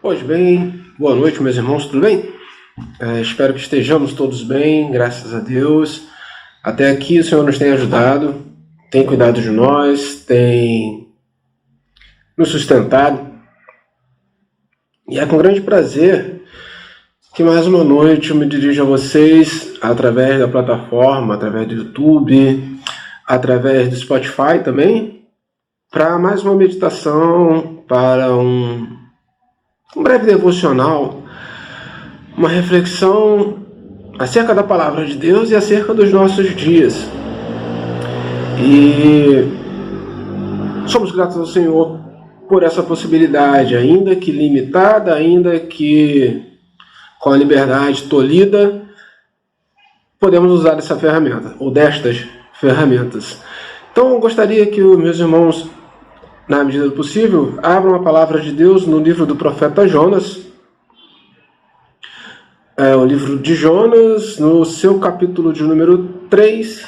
Pois bem, boa noite, meus irmãos, tudo bem? Espero que estejamos todos bem, graças a Deus. Até aqui o Senhor nos tem ajudado, tem cuidado de nós, tem nos sustentado. E é com grande prazer que mais uma noite eu me dirijo a vocês através da plataforma, através do YouTube, através do Spotify também, para mais uma meditação, para um breve devocional, uma reflexão acerca da palavra de Deus e acerca dos nossos dias. E somos gratos ao Senhor por essa possibilidade, ainda que limitada, ainda que com a liberdade tolhida, podemos usar essa ferramenta, ou destas ferramentas. Então eu gostaria que os meus irmãos, na medida do possível, abram a palavra de Deus no livro do profeta Jonas. O livro de Jonas, no seu capítulo de número 3,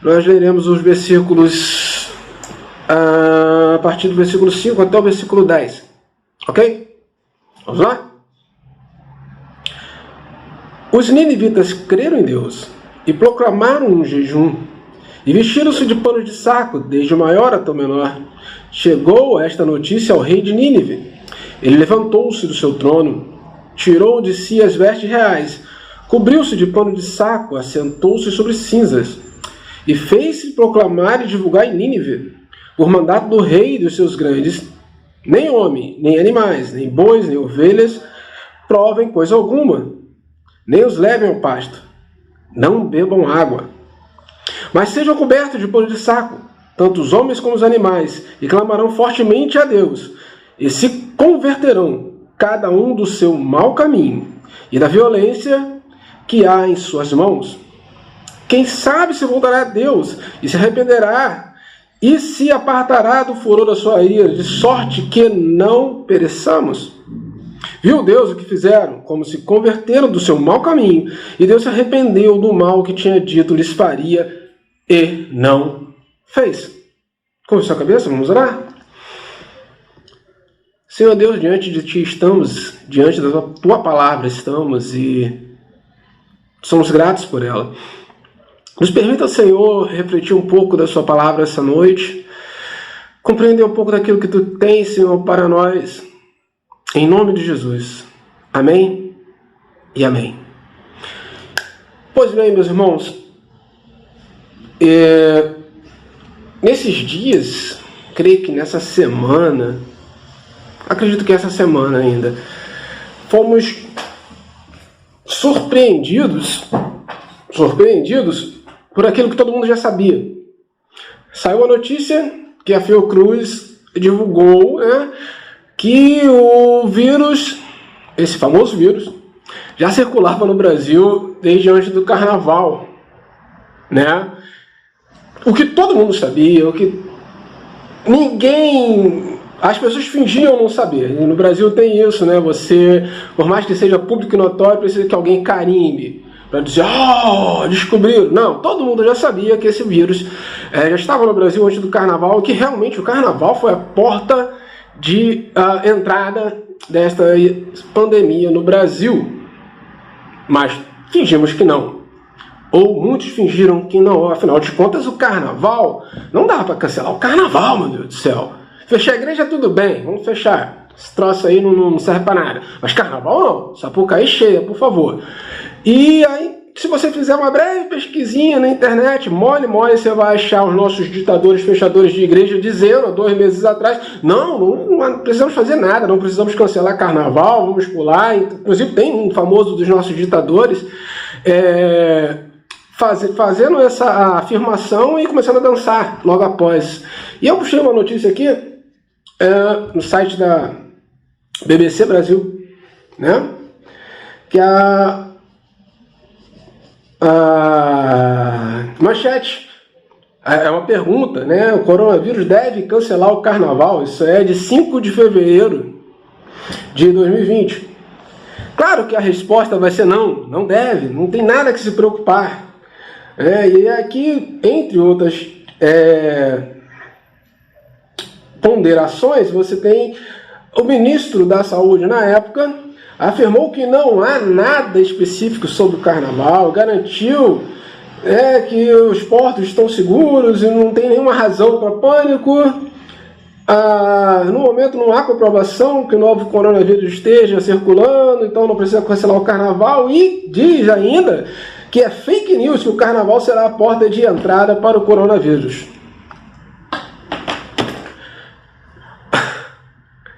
nós leremos os versículos a partir do versículo 5 até o versículo 10. Ok? Vamos lá? Os ninivitas creram em Deus e proclamaram um jejum, e vestiram-se de pano de saco, desde o maior até o menor. Chegou esta notícia ao rei de Nínive. Ele levantou-se do seu trono, tirou de si as vestes reais, cobriu-se de pano de saco, assentou-se sobre cinzas, e fez-se proclamar e divulgar em Nínive, por mandato do rei e dos seus grandes: nem homem, nem animais, nem bois, nem ovelhas provem coisa alguma, nem os levem ao pasto, não bebam água, mas sejam cobertos de pano de saco, tanto os homens como os animais, e clamarão fortemente a Deus, e se converterão, cada um do seu mau caminho, e da violência que há em suas mãos. Quem sabe se voltará a Deus, e se arrependerá, e se apartará do furor da sua ira, de sorte que não pereçamos. Viu Deus o que fizeram, como se converteram do seu mau caminho, e Deus se arrependeu do mal que tinha dito lhes faria, e não fez. Curva sua cabeça, vamos orar? Senhor Deus, diante de Ti estamos, diante da Tua palavra estamos, e somos gratos por ela. Nos permita, Senhor, refletir um pouco da Sua palavra essa noite, compreender um pouco daquilo que Tu tens, Senhor, para nós, em nome de Jesus. Amém e amém. Pois bem, meus irmãos, nesses dias, creio que nessa semana, acredito que essa semana ainda, fomos surpreendidos por aquilo que todo mundo já sabia. Saiu a notícia que a Fiocruz divulgou, que o vírus, esse famoso vírus, já circulava no Brasil desde antes do Carnaval, né? O que todo mundo sabia, o que as pessoas fingiam não saber. E no Brasil tem isso, né? Você, por mais que seja público e notório, precisa que alguém carimbe para dizer: descobriram. Não, todo mundo já sabia que esse vírus já estava no Brasil antes do Carnaval, que realmente o Carnaval foi a porta de entrada desta pandemia no Brasil. Mas fingimos que não. Ou muitos fingiram que não. Afinal de contas, o Carnaval, não dá para cancelar o Carnaval, meu Deus do céu. Fechar a igreja tudo bem, vamos fechar. Esse troço aí não serve para nada. Mas Carnaval não, Sapucaí cheia, por favor. E aí, se você fizer uma breve pesquisinha na internet, mole, você vai achar os nossos ditadores, fechadores de igreja dizendo, há 2 meses atrás, não precisamos fazer nada, não precisamos cancelar Carnaval, vamos pular. Inclusive tem um famoso dos nossos ditadores fazendo essa afirmação e começando a dançar logo após. E eu puxei uma notícia aqui no site da BBC Brasil, né? Que a manchete é uma pergunta, né? O coronavírus deve cancelar o Carnaval. Isso é de 5 de fevereiro de 2020. Claro que a resposta vai ser não deve, não tem nada que se preocupar. E aqui, entre outras ponderações, você tem O ministro da Saúde na época afirmou que não há nada específico sobre o carnaval, garantiu que os portos estão seguros e não tem nenhuma razão para pânico. No momento não há comprovação que o novo coronavírus esteja circulando, então não precisa cancelar o carnaval, e diz ainda que é fake news que o carnaval será a porta de entrada para o coronavírus.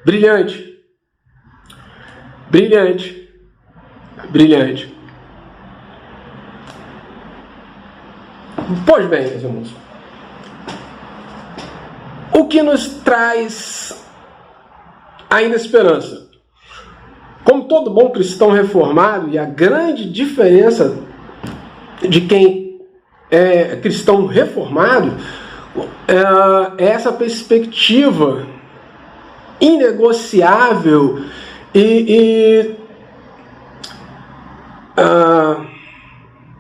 Brilhante. Brilhante. Brilhante. Pois bem, meus irmãos, o que nos traz ainda esperança? Como todo bom cristão reformado, e a grande diferença de quem é cristão reformado é essa perspectiva inegociável e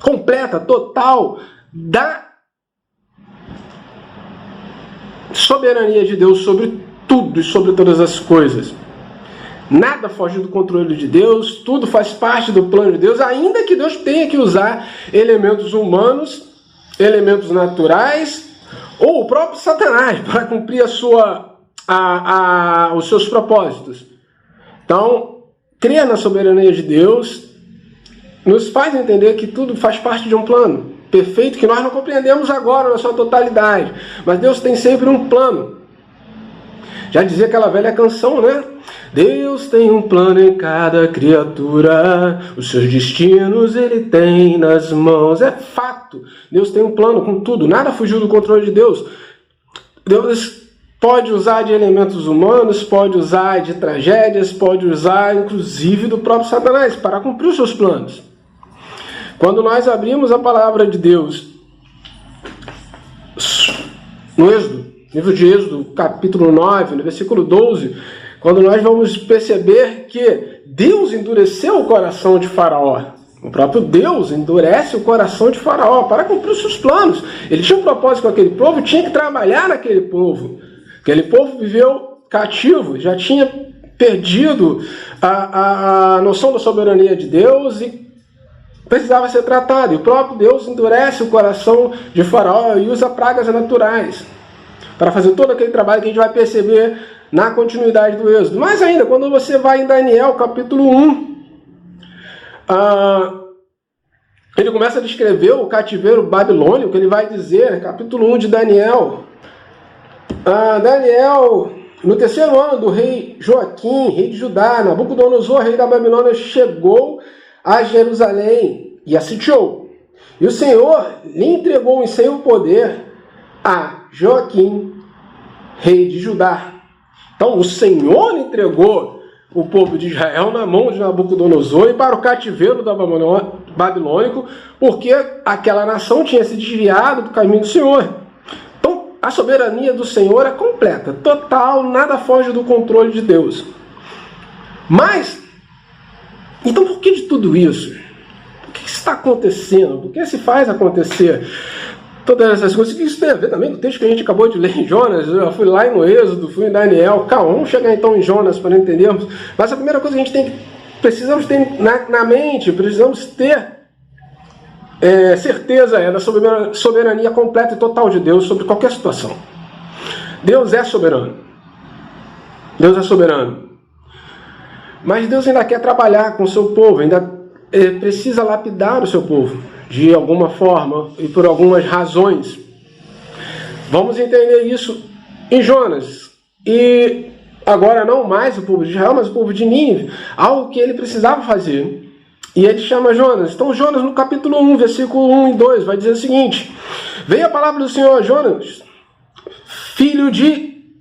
completa, total, da soberania de Deus sobre tudo e sobre todas as coisas. Nada foge do controle de Deus, tudo faz parte do plano de Deus, ainda que Deus tenha que usar elementos humanos, elementos naturais, ou o próprio Satanás para cumprir os seus propósitos. Então, crer na soberania de Deus nos faz entender que tudo faz parte de um plano perfeito que nós não compreendemos agora na sua totalidade, mas Deus tem sempre um plano. Já dizia aquela velha canção, né? Deus tem um plano em cada criatura, os seus destinos Ele tem nas mãos. É fato, Deus tem um plano com tudo, nada fugiu do controle de Deus. Deus pode usar de elementos humanos, pode usar de tragédias, pode usar inclusive do próprio Satanás para cumprir os seus planos. Quando nós abrimos a palavra de Deus no Êxodo, livro de Êxodo, capítulo 9, no versículo 12, quando nós vamos perceber que Deus endureceu o coração de Faraó. O próprio Deus endurece o coração de Faraó para cumprir os seus planos. Ele tinha um propósito com aquele povo, tinha que trabalhar naquele povo. Aquele povo viveu cativo, já tinha perdido a noção da soberania de Deus e precisava ser tratado. E o próprio Deus endurece o coração de Faraó e usa pragas naturais para fazer todo aquele trabalho que a gente vai perceber na continuidade do Êxodo. Mais ainda, quando você vai em Daniel, capítulo 1, ele começa a descrever o cativeiro babilônico, que ele vai dizer, capítulo 1 de Daniel. Daniel, no terceiro ano do rei Joaquim, rei de Judá, Nabucodonosor, rei da Babilônia, chegou a Jerusalém e a sitiou. E o Senhor lhe entregou em seu poder a Joaquim, rei de Judá. Então o Senhor entregou o povo de Israel na mão de Nabucodonosor e para o cativeiro da babilônico, porque aquela nação tinha se desviado do caminho do Senhor. Então a soberania do Senhor é completa, total, nada foge do controle de Deus. Mas, então por que de tudo isso? O que está acontecendo? Por que se faz acontecer todas essas coisas? O que isso tem a ver também com o texto que a gente acabou de ler em Jonas? Eu fui lá no Êxodo, fui em Daniel. Calma, vamos chegar então em Jonas para entendermos. Mas a primeira coisa que a gente precisamos ter na mente, precisamos ter certeza da soberania completa e total de Deus sobre qualquer situação. Deus é soberano. Deus é soberano. Mas Deus ainda quer trabalhar com o seu povo, ainda precisa lapidar o seu povo, de alguma forma e por algumas razões. Vamos entender isso em Jonas. E agora não mais o povo de Israel, mas o povo de Nínive, algo que ele precisava fazer. E ele chama Jonas. Então Jonas no capítulo 1, versículo 1 e 2, vai dizer o seguinte: veio a palavra do Senhor a Jonas, filho de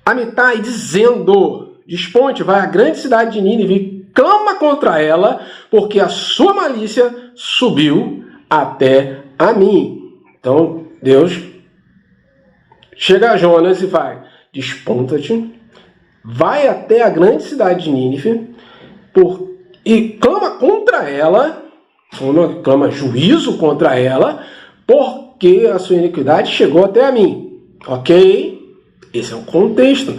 Amitai, dizendo: desponte, vai à grande cidade de Nínive e clama contra ela, porque a sua malícia subiu até a mim. Então Deus chega a Jonas e vai: desponta-te, vai até a grande cidade de Nínive e clama contra ela, clama juízo contra ela, porque a sua iniquidade chegou até a mim. Ok? Esse é o contexto.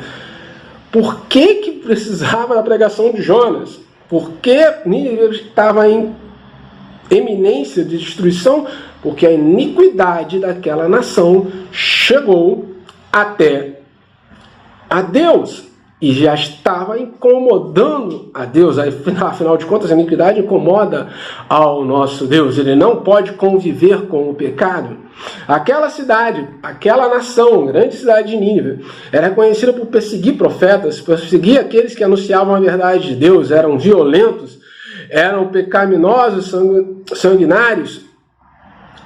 por que precisava da pregação de Jonas? Por que Nínive estava em eminência de destruição? Porque a iniquidade daquela nação chegou até a Deus e já estava incomodando a Deus. Afinal de contas, a iniquidade incomoda ao nosso Deus. Ele não pode conviver com o pecado. Aquela cidade, aquela nação, grande cidade de Nínive, era conhecida por perseguir profetas, perseguir aqueles que anunciavam a verdade de Deus, eram violentos, eram pecaminosos, sanguinários.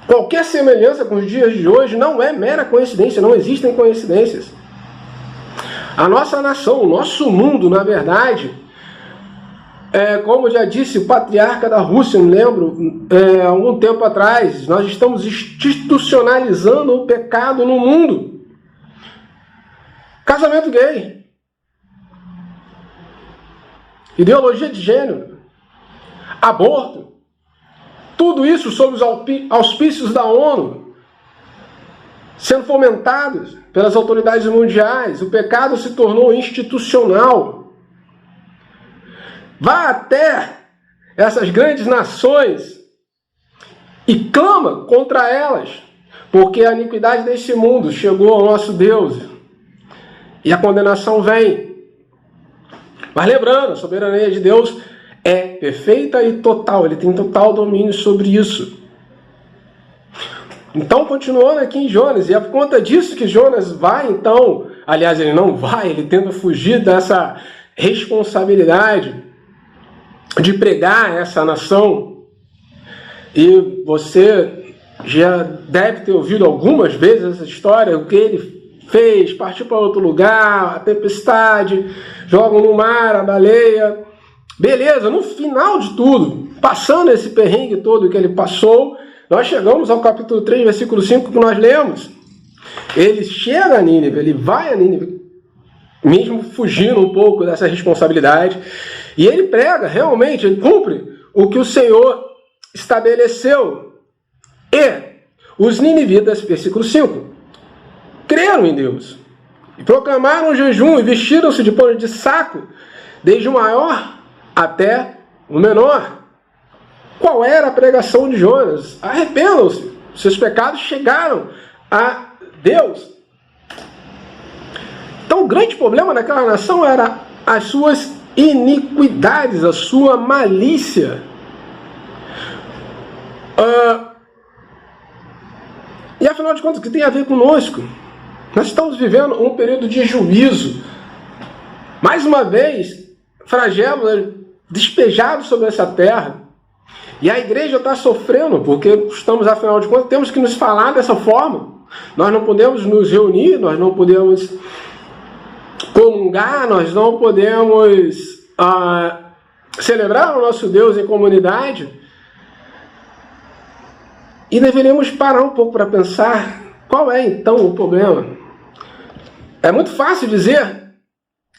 Qualquer semelhança com os dias de hoje não é mera coincidência, não existem coincidências. A nossa nação, o nosso mundo, na verdade, como já disse o patriarca da Rússia, eu me lembro, algum tempo atrás, nós estamos institucionalizando o pecado no mundo. Casamento gay, ideologia de gênero, aborto, tudo isso sob os auspícios da ONU, sendo fomentados pelas autoridades mundiais. O pecado se tornou institucional. Vá até essas grandes nações e clama contra elas, porque a iniquidade deste mundo chegou ao nosso Deus e a condenação vem. Mas lembrando, a soberania de Deus é perfeita e total, ele tem total domínio sobre isso. Então, continuando aqui em Jonas, e é por conta disso que Jonas vai, então, aliás, ele não vai, ele tenta fugir dessa responsabilidade de pregar essa nação. E você já deve ter ouvido algumas vezes essa história, o que ele fez, partiu para outro lugar, a tempestade, jogam no mar, a baleia. Beleza, no final de tudo, passando esse perrengue todo que ele passou, nós chegamos ao capítulo 3, versículo 5, que nós lemos. Ele chega a Nínive, ele vai a Nínive, mesmo fugindo um pouco dessa responsabilidade, e ele prega, realmente, ele cumpre o que o Senhor estabeleceu. E os ninivitas, versículo 5, creram em Deus, e proclamaram o jejum, e vestiram-se de pano de saco, desde o maior até o menor. Qual era a pregação de Jonas? Arrependam-se, seus pecados chegaram a Deus. Então o grande problema daquela nação era as suas iniquidades, a sua malícia. E afinal de contas, o que tem a ver conosco? Nós estamos vivendo um período de juízo. Mais uma vez, flagelos despejados sobre essa terra. E a igreja está sofrendo, porque estamos, afinal de contas, temos que nos falar dessa forma. Nós não podemos nos reunir, nós não podemos comungar, nós não podemos celebrar o nosso Deus em comunidade. E deveríamos parar um pouco para pensar qual é então o problema. É muito fácil dizer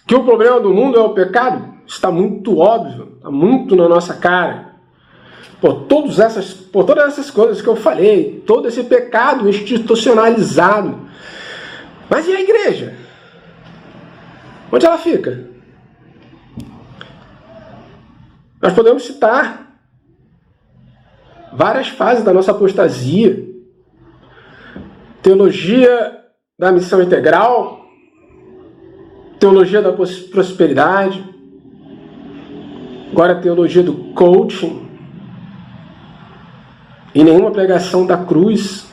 que o problema do mundo é o pecado. Está muito óbvio, está muito na nossa cara. Por todas essas coisas que eu falei, todo esse pecado institucionalizado. Mas e a igreja? Onde ela fica? Nós podemos citar várias fases da nossa apostasia. Teologia da missão integral, teologia da prosperidade, agora a teologia do coaching, e nenhuma pregação da cruz,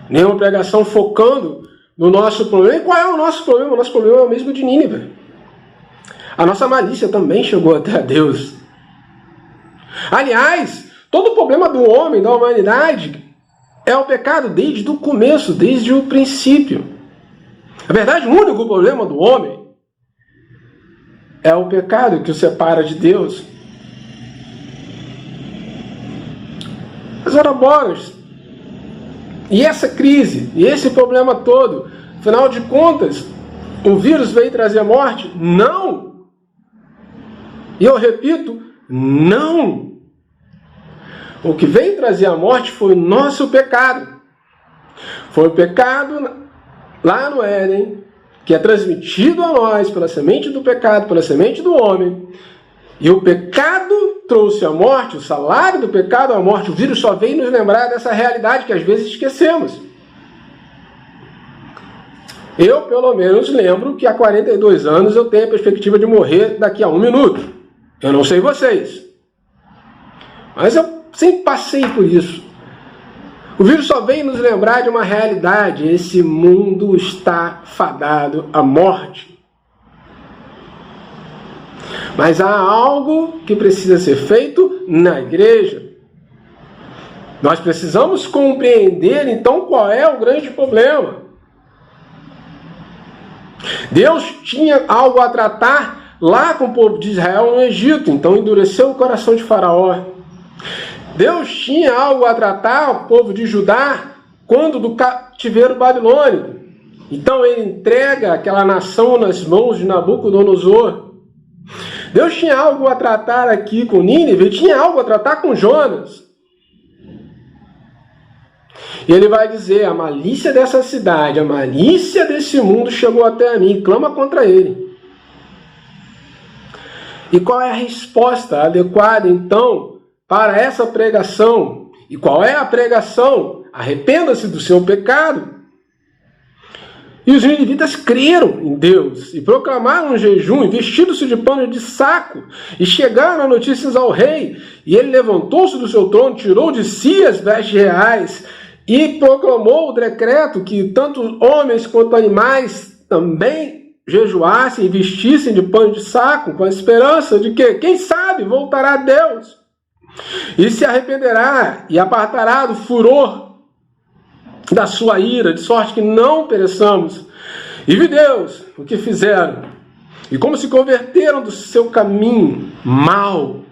nenhuma pregação focando no nosso problema. E qual é o nosso problema? O nosso problema é o mesmo de Nínive. A nossa malícia também chegou até a Deus. Aliás, todo o problema do homem, da humanidade, é o pecado desde o começo, desde o princípio. Na verdade, o único problema do homem é o pecado que o separa de Deus. Mas ora bolas, e essa crise, e esse problema todo, afinal de contas, o vírus veio trazer morte? Não! E eu repito, não! O que veio trazer a morte foi o nosso pecado. Foi o pecado lá no Éden, que é transmitido a nós pela semente do pecado, pela semente do homem, e o pecado trouxe a morte, o salário do pecado é a morte. O vírus só veio nos lembrar dessa realidade que às vezes esquecemos. Eu, pelo menos, lembro que há 42 anos eu tenho a perspectiva de morrer daqui a 1 minuto. Eu não sei vocês, mas eu sempre passei por isso. O vírus só vem nos lembrar de uma realidade. Esse mundo está fadado à morte. Mas há algo que precisa ser feito na igreja. Nós precisamos compreender, então, qual é o grande problema. Deus tinha algo a tratar lá com o povo de Israel no Egito, então endureceu o coração de Faraó. Deus tinha algo a tratar o povo de Judá quando do cativeiro babilônico. Então ele entrega aquela nação nas mãos de Nabucodonosor. Deus tinha algo a tratar aqui com Nínive, tinha algo a tratar com Jonas. E ele vai dizer, a malícia dessa cidade, a malícia desse mundo chegou até a mim, clama contra ele. E qual é a resposta adequada, então, para essa pregação? E qual é a pregação? Arrependa-se do seu pecado. E os ninivitas creram em Deus e proclamaram um jejum, e vestiram-se de pano de saco, e chegaram notícias ao rei. E ele levantou-se do seu trono, tirou de si as vestes reais e proclamou o decreto que tanto homens quanto animais também jejuassem e vestissem de pano de saco, com a esperança de que, quem sabe, voltará a Deus e se arrependerá e apartará do furor da sua ira, de sorte que não pereçamos. E vi Deus o que fizeram, e como se converteram do seu caminho mau.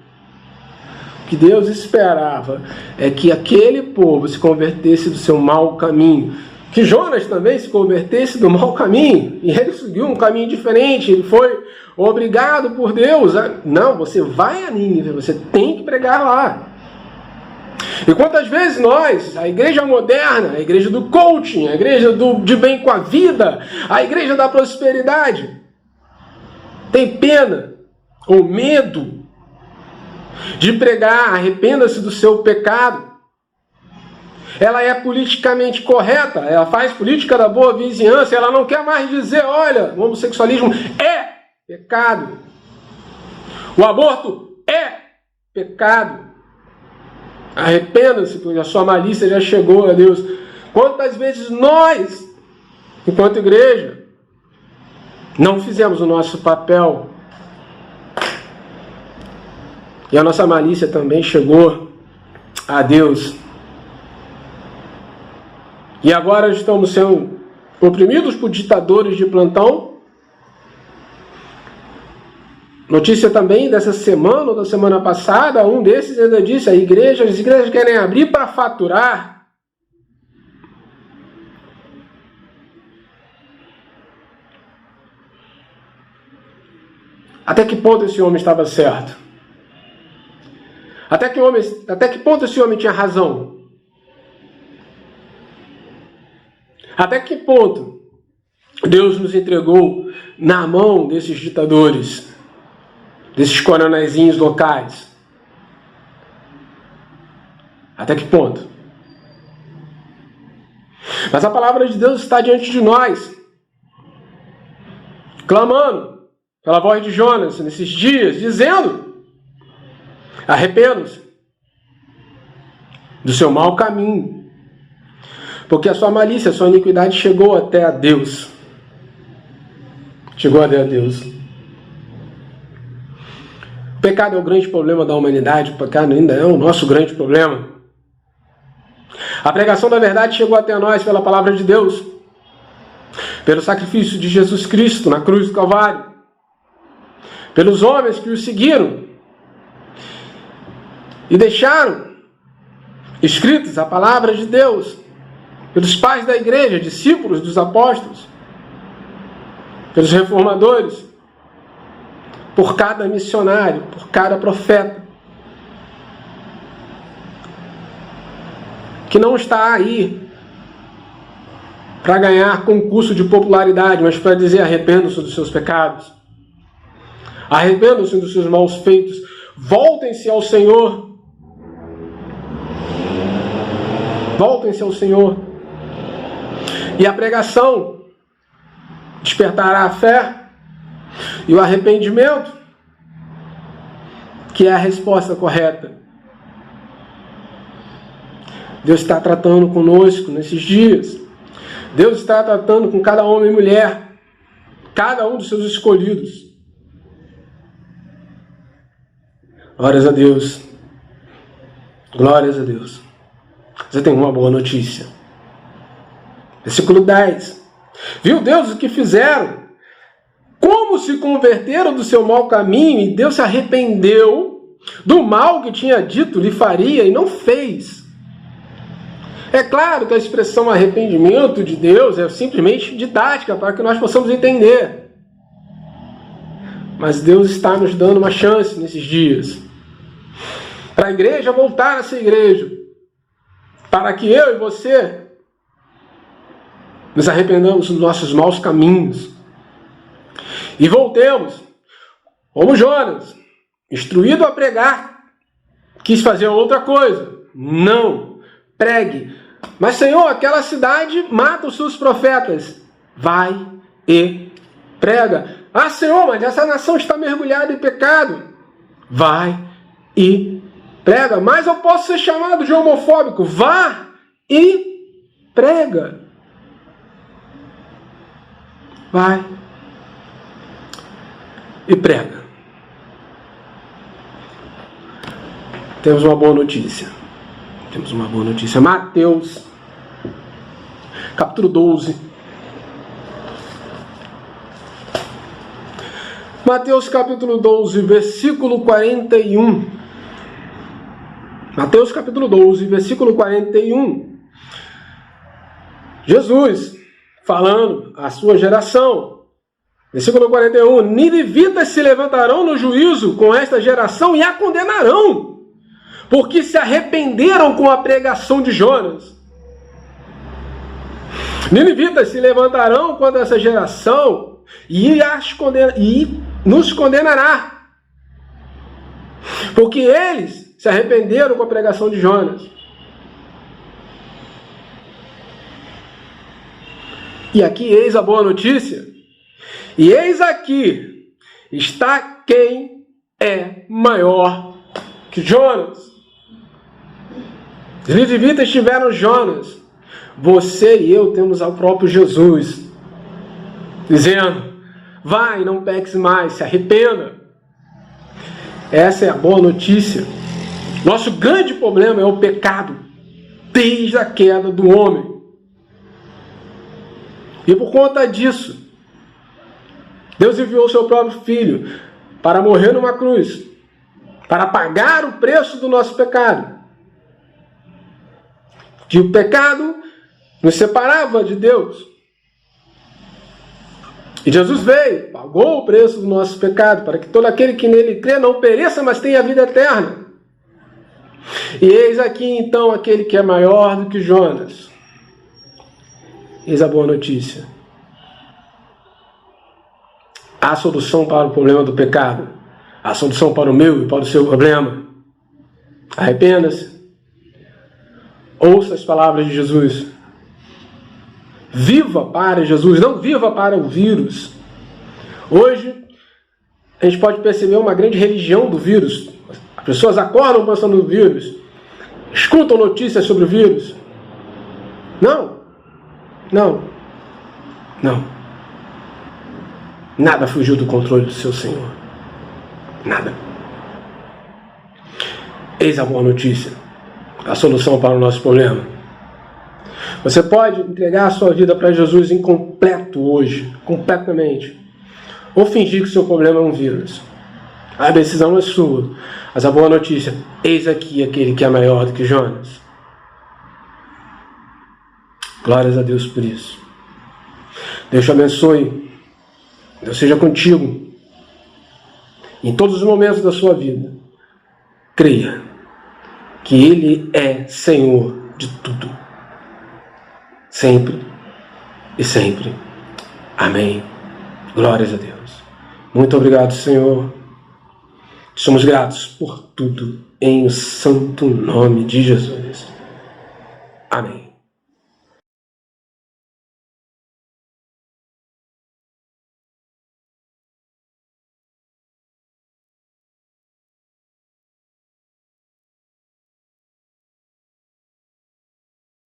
O que Deus esperava é que aquele povo se convertesse do seu mau caminho, que Jonas também se convertesse do mau caminho, e ele seguiu um caminho diferente. Ele foi obrigado por Deus não, você vai a Nínive, você tem que pregar lá. E quantas vezes nós, a igreja moderna, a igreja do coaching, a igreja de bem com a vida, a igreja da prosperidade, tem pena ou medo de pregar, arrependa-se do seu pecado. Ela é politicamente correta, ela faz política da boa vizinhança, ela não quer mais dizer, olha, o homossexualismo é pecado, o aborto é pecado. Arrependa-se, porque a sua malícia já chegou a Deus. Quantas vezes nós, enquanto igreja, não fizemos o nosso papel e a nossa malícia também chegou a Deus. E agora estamos sendo oprimidos por ditadores de plantão. Notícia também dessa semana ou da semana passada, um desses ainda disse, as igrejas querem abrir para faturar. Até que ponto esse homem estava certo? Até que ponto esse homem tinha razão? Até que ponto Deus nos entregou na mão desses ditadores, desses coronézinhos locais? Até que ponto? Mas a palavra de Deus está diante de nós, clamando pela voz de Jonas nesses dias, dizendo, arrependa-se do seu mau caminho, porque a sua malícia, a sua iniquidade chegou até a Deus. Chegou até a Deus. O pecado é o grande problema da humanidade, o pecado ainda é o nosso grande problema. A pregação da verdade chegou até nós pela palavra de Deus, pelo sacrifício de Jesus Cristo na cruz do Calvário, pelos homens que o seguiram e deixaram escritas a palavra de Deus, pelos pais da igreja, discípulos dos apóstolos, pelos reformadores, por cada missionário, por cada profeta, que não está aí para ganhar concurso de popularidade, mas para dizer: arrependam-se dos seus pecados. Arrependam-se dos seus maus feitos. Voltem-se ao Senhor. Voltem-se ao Senhor. E a pregação despertará a fé e o arrependimento, que é a resposta correta. Deus está tratando conosco nesses dias. Deus está tratando com cada homem e mulher, cada um dos seus escolhidos. Glórias a Deus. Glórias a Deus. Você tem uma boa notícia. Versículo 10. Viu Deus o que fizeram? Como se converteram do seu mau caminho, e Deus se arrependeu do mal que tinha dito lhe faria e não fez. É claro que a expressão arrependimento de Deus é simplesmente didática para que nós possamos entender. Mas Deus está nos dando uma chance nesses dias para a igreja voltar a ser igreja, para que eu e você nos arrependamos dos nossos maus caminhos e voltemos, como Jonas, instruído a pregar, quis fazer outra coisa. Não, pregue. Mas, Senhor, aquela cidade mata os seus profetas. Vai e prega. Ah, Senhor, mas essa nação está mergulhada em pecado. Vai e prega. Mas eu posso ser chamado de homofóbico. Vá e prega. Vai e prega. Temos uma boa notícia. Temos uma boa notícia. Mateus, capítulo 12. Mateus, capítulo 12, versículo 41. Mateus, capítulo 12, versículo 41. Jesus falando à sua geração. Versículo 41. Ninivitas se levantarão no juízo com esta geração e a condenarão, porque se arrependeram com a pregação de Jonas. Ninivitas se levantarão contra essa geração e nos condenará, porque eles se arrependeram com a pregação de Jonas. E aqui eis a boa notícia. E eis aqui está quem é maior que Jonas. Os ninivitas tiveram Jonas. Você e eu temos ao próprio Jesus, dizendo: vai, não peques mais, se arrependa. Essa é a boa notícia. Nosso grande problema é o pecado, desde a queda do homem. E por conta disso, Deus enviou o seu próprio Filho para morrer numa cruz, para pagar o preço do nosso pecado. Que o pecado nos separava de Deus. E Jesus veio, pagou o preço do nosso pecado, para que todo aquele que nele crê não pereça, mas tenha a vida eterna. E eis aqui então aquele que é maior do que Jonas. Eis a boa notícia. Há solução para o problema do pecado. Há solução para o meu e para o seu problema. Arrependa-se. Ouça as palavras de Jesus. Viva para Jesus, não viva para o vírus. Hoje, a gente pode perceber uma grande religião do vírus. As pessoas acordam pensando no vírus, escutam notícias sobre o vírus. Não. Nada fugiu do controle do seu Senhor. Nada. Eis a boa notícia. A solução para o nosso problema. Você pode entregar a sua vida para Jesus incompleto hoje, completamente. Ou fingir que o seu problema é um vírus. A decisão é sua. Mas a boa notícia, eis aqui aquele que é maior do que Jonas. Glórias a Deus por isso. Deus te abençoe. Deus seja contigo. Em todos os momentos da sua vida. Creia que Ele é Senhor de tudo. Sempre e sempre. Amém. Glórias a Deus. Muito obrigado, Senhor. Somos gratos por tudo, em o santo nome de Jesus. Amém.